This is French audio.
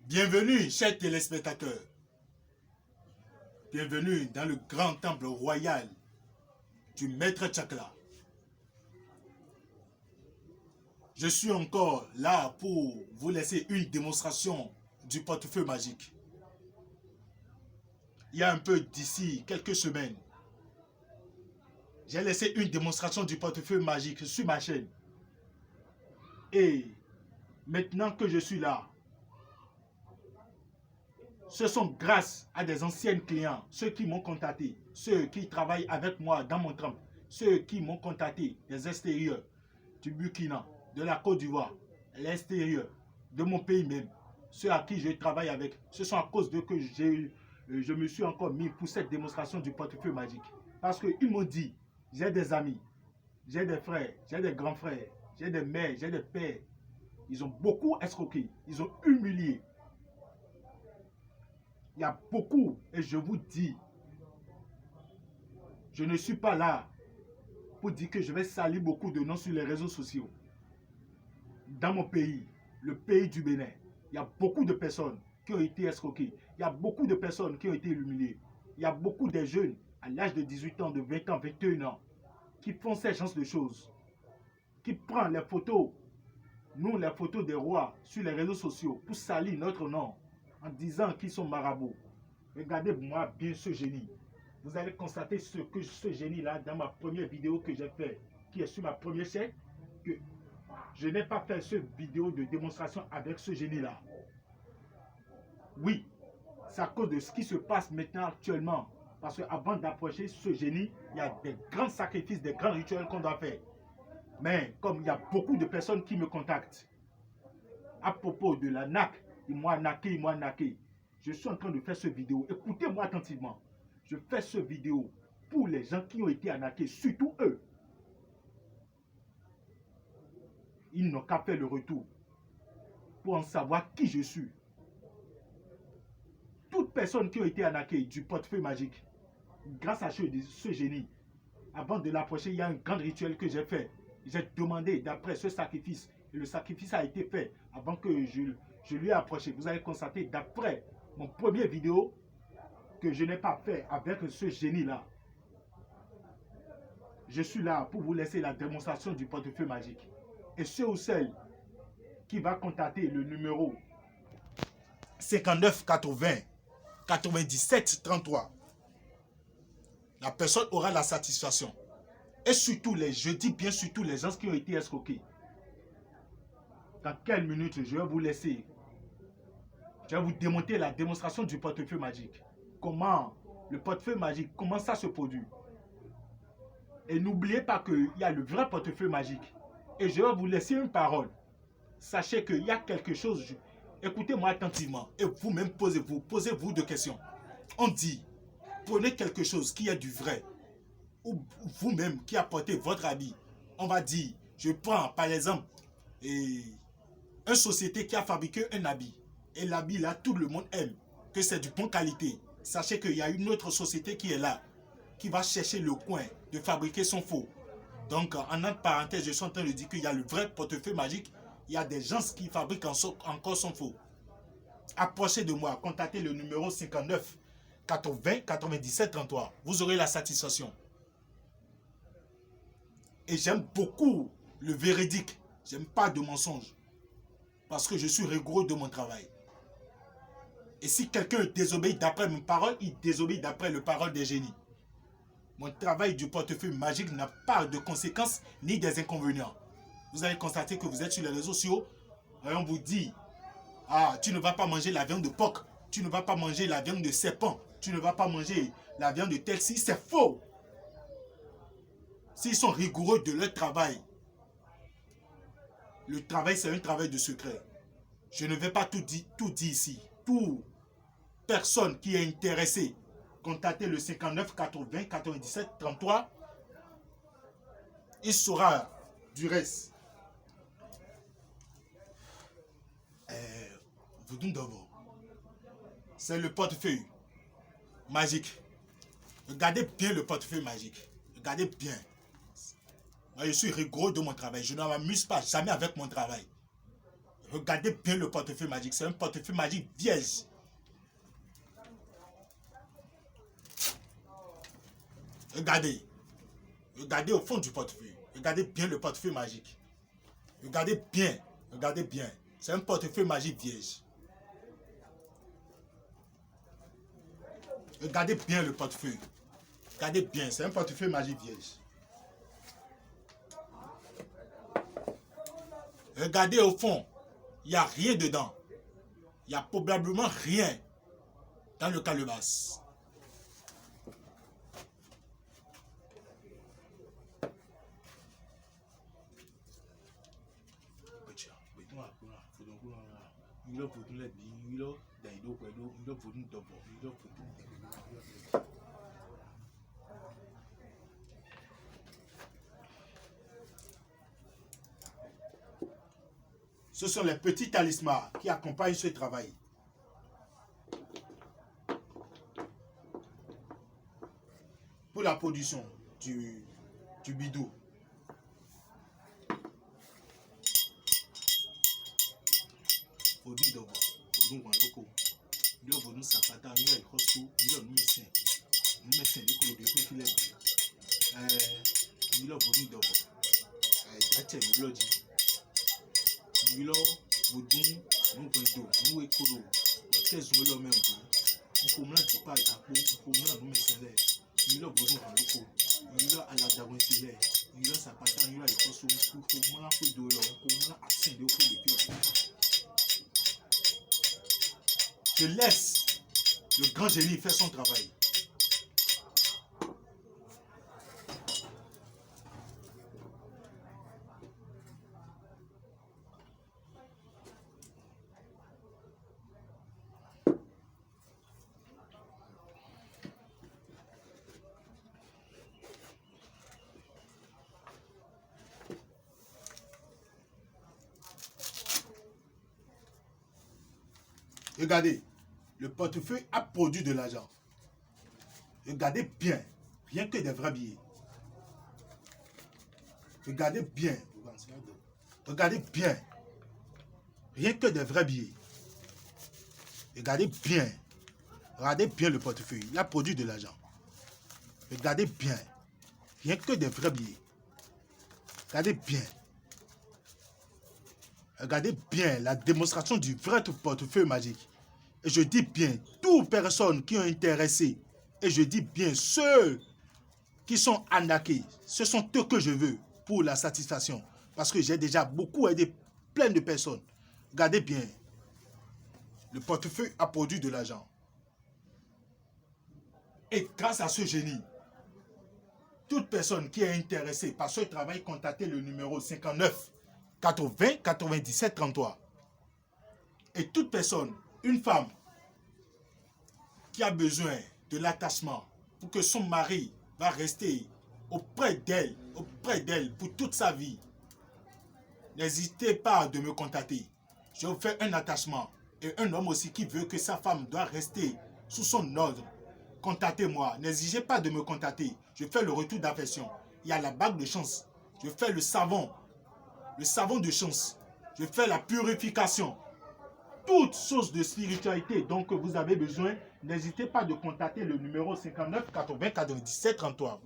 Bienvenue, chers téléspectateurs. Bienvenue dans le grand temple royal du Maître Chakra. Je suis encore là pour vous laisser une démonstration du portefeuille magique. Il y a un peu d'ici quelques semaines, j'ai laissé une démonstration du portefeuille magique sur ma chaîne. Et maintenant que je suis là, ce sont grâce à des anciens clients, ceux qui m'ont contacté, ceux qui travaillent avec moi dans mon tram, ceux qui m'ont contacté des extérieurs, du Burkina, de la Côte d'Ivoire, l'extérieur, de mon pays même, ceux à qui je travaille avec. Ce sont à cause d'eux que je me suis encore mis pour cette démonstration du portefeuille magique. Parce qu'ils m'ont dit, j'ai des amis, j'ai des frères, j'ai des grands frères, j'ai des mères, j'ai des pères. Ils ont beaucoup escroqué, ils ont humilié. Il y a beaucoup, et je vous dis, je ne suis pas là pour dire que je vais salir beaucoup de noms sur les réseaux sociaux. Dans mon pays, le pays du Bénin, il y a beaucoup de personnes qui ont été escroquées. Il y a beaucoup de personnes qui ont été humiliées. Il y a beaucoup de jeunes à l'âge de 18 ans, de 20 ans, 21 ans, qui font ces genres de choses, qui prennent les photos, nous les photos des rois sur les réseaux sociaux pour salir notre nom en disant qu'ils sont marabouts. Regardez-moi bien ce génie. Vous allez constater ce génie-là dans ma première vidéo que j'ai fait, qui est sur ma première chaîne, que je n'ai pas fait cette vidéo de démonstration avec ce génie-là. Oui, c'est à cause de ce qui se passe maintenant actuellement. Parce qu'avant d'approcher ce génie, il y a des grands sacrifices, des grands rituels qu'on doit faire. Mais comme il y a beaucoup de personnes qui me contactent à propos de la NAC, ils m'ont naqué. Je suis en train de faire cette vidéo. Écoutez-moi attentivement. Je fais cette vidéo pour les gens qui ont été arnaqués, surtout eux. Ils n'ont qu'à faire le retour pour en savoir qui je suis. Toute personne qui a été arnaquée du portefeuille magique, grâce à ce génie, avant de l'approcher, il y a un grand rituel que j'ai fait. J'ai demandé d'après ce sacrifice, et le sacrifice a été fait avant que je lui ai approché. Vous allez constater d'après mon premier vidéo que je n'ai pas fait avec ce génie-là. Je suis là pour vous laisser la démonstration du portefeuille magique. Et ceux ou celles qui va contacter le numéro 59 80 97 33, la personne aura la satisfaction. Et surtout, je dis bien surtout les gens qui ont été escroqués. Dans quelle minute je vais vous laisser. Je vais vous démontrer la démonstration du portefeuille magique. Comment le portefeuille magique, comment ça se produit. Et n'oubliez pas qu'il y a le vrai portefeuille magique. Et je vais vous laisser une parole. Sachez qu'il y a quelque chose. Écoutez-moi attentivement. Et vous-même posez-vous deux questions. On dit, prenez quelque chose qui est du vrai. Ou vous-même qui apportez votre habit. On va dire, je prends par exemple une société qui a fabriqué un habit. Et l'habit là, tout le monde aime. Que c'est de bonne qualité. Sachez qu'il y a une autre société qui est là. Qui va chercher le coin de fabriquer son faux. Donc, en entre parenthèses, je suis en train de dire qu'il y a le vrai portefeuille magique. Il y a des gens qui fabriquent encore son faux. Approchez de moi. Contactez le numéro 59 80 97 33. Vous aurez la satisfaction. Et j'aime beaucoup le véridique. J'aime pas de mensonges. Parce que je suis rigoureux de mon travail. Et si quelqu'un désobéit d'après mes paroles, il désobéit d'après les paroles des génies. Mon travail du portefeuille magique n'a pas de conséquences ni des inconvénients. Vous allez constater que vous êtes sur les réseaux sociaux et on vous dit, ah, tu ne vas pas manger la viande de porc, tu ne vas pas manger la viande de serpent, tu ne vas pas manger la viande de tel ci. C'est faux. S'ils sont rigoureux de leur travail, le travail c'est un travail de secret. Je ne vais pas tout dire ici. Toute personne qui est intéressée, contactez le 59 80 97 33. Il saura du reste. Vous dites d'abord. C'est le portefeuille magique. Regardez bien le portefeuille magique. Regardez bien. Moi, je suis rigoureux de mon travail. Je ne m'amuse pas jamais avec mon travail. Regardez bien le portefeuille magique. C'est un portefeuille magique vierge. Regardez. Regardez au fond du portefeuille. Regardez bien le portefeuille magique. Regardez bien. Regardez bien. C'est un portefeuille magique vierge. Regardez bien le portefeuille. Regardez bien. C'est un portefeuille magique vierge. Regardez au fond. Il n'y a rien dedans. Il n'y a probablement rien dans le calebasse. Ce sont les petits talismans qui accompagnent ce travail. Pour la production du bidou. Je laisse le grand génie faire son travail. Regardez, le portefeuille a produit de l'argent. Regardez bien, rien que des vrais billets. Regardez bien, regardez bien, rien que des vrais billets. Regardez bien le portefeuille, il a produit de l'argent. Regardez bien, rien que des vrais billets. Regardez bien. Regardez bien la démonstration du vrai portefeuille magique. Et je dis bien, toutes personnes qui ont intéressé, et je dis bien ceux qui sont arnaqués, ce sont eux que je veux pour la satisfaction. Parce que j'ai déjà beaucoup aidé plein de personnes. Regardez bien, le portefeuille a produit de l'argent. Et grâce à ce génie, toute personne qui est intéressée par ce travail, contactez le numéro 59 80 97 33. Et toute personne, une femme qui a besoin de l'attachement pour que son mari va rester auprès d'elle pour toute sa vie, n'hésitez pas de me contacter. Je vous fais un attachement. Et un homme aussi qui veut que sa femme doit rester sous son ordre, contactez-moi. N'hésitez pas de me contacter. Je fais le retour d'affection. Il y a la bague de chance. Je fais le savon de chance. Je fais la purification. Toutes sources de spiritualité dont vous avez besoin, n'hésitez pas de contacter le numéro 59 80 97 33.